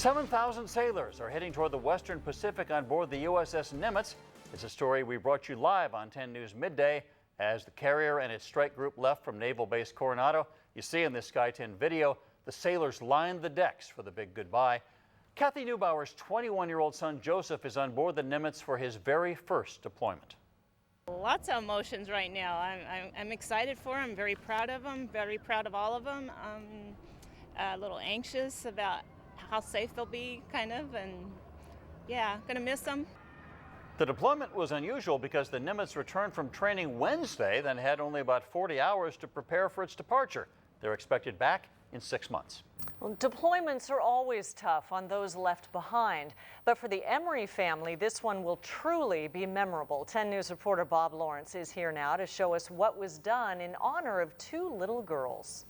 7,000 sailors are heading toward the Western Pacific on board the U.S.S. Nimitz. It's a story we brought you live on 10 News Midday as the carrier and its strike group left from Naval Base Coronado. You see in this Sky 10 video, the sailors lined the decks for the big goodbye. Kathy Neubauer's 21-year-old son Joseph is on board the Nimitz for his very first deployment. Lots of emotions right now. I'm excited for him, very proud of him, very proud of all of them. A little anxious about how safe they'll be, kind of, and yeah, gonna miss them. The deployment was unusual because the Nimitz returned from training Wednesday, then had only about 40 hours to prepare for its departure. They're expected back in 6 months. Well, deployments are always tough on those left behind, but for the Emery family, this one will truly be memorable. 10 News reporter Bob Lawrence is here now to show us what was done in honor of two little girls.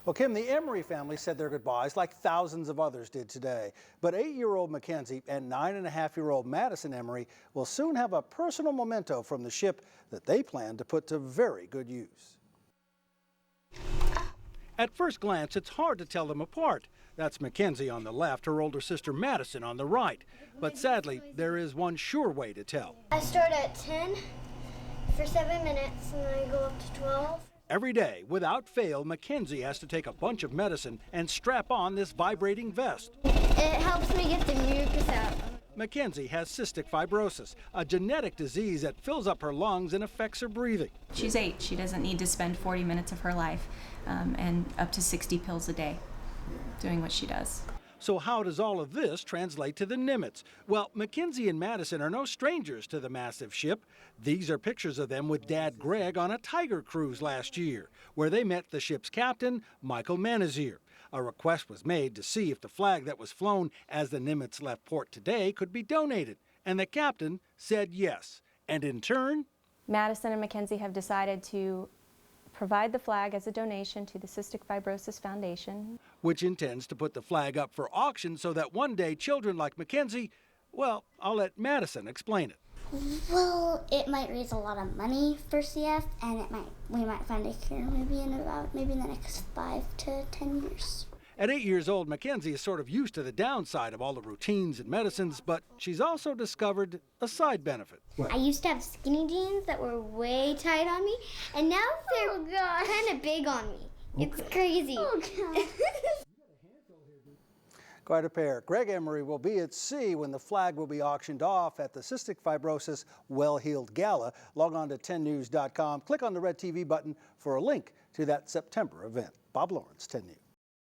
Well, Kim, the Emery family said their goodbyes like thousands of others did today. But 8-year-old Mackenzie and 9.5-year-old Madison Emery will soon have a personal memento from the ship that they plan to put to very good use. At first glance, it's hard to tell them apart. That's Mackenzie on the left, her older sister Madison on the right. But sadly, there is one sure way to tell. I start at 10 for 7 minutes and then I go up to 12. Every day, without fail, Mackenzie has to take a bunch of medicine and strap on this vibrating vest. It helps me get the mucus out. Mackenzie has cystic fibrosis, a genetic disease that fills up her lungs and affects her breathing. She's 8. She doesn't need to spend 40 minutes of her life and up to 60 pills a day doing what she does. So how does all of this translate to the Nimitz? Well, Mackenzie and Madison are no strangers to the massive ship. These are pictures of them with Dad Greg on a Tiger cruise last year, where they met the ship's captain, Michael Manazier. A request was made to see if the flag that was flown as the Nimitz left port today could be donated, and the captain said yes. And in turn, Madison and Mackenzie have decided to provide the flag as a donation to the Cystic Fibrosis Foundation, which intends to put the flag up for auction so that one day children like Mackenzie, well, I'll let Madison explain it. Well, it might raise a lot of money for CF, and we might find a cure maybe in the next 5 to 10 years. At 8 years old, Mackenzie is sort of used to the downside of all the routines and medicines, but she's also discovered a side benefit. I used to have skinny jeans that were way tight on me, and now they're kind of big on me. It's crazy. Quite a pair. Greg Emery will be at sea when the flag will be auctioned off at the Cystic Fibrosis Well-Healed Gala. Log on to 10news.com. Click on the red TV button for a link to that September event. Bob Lawrence, 10 News.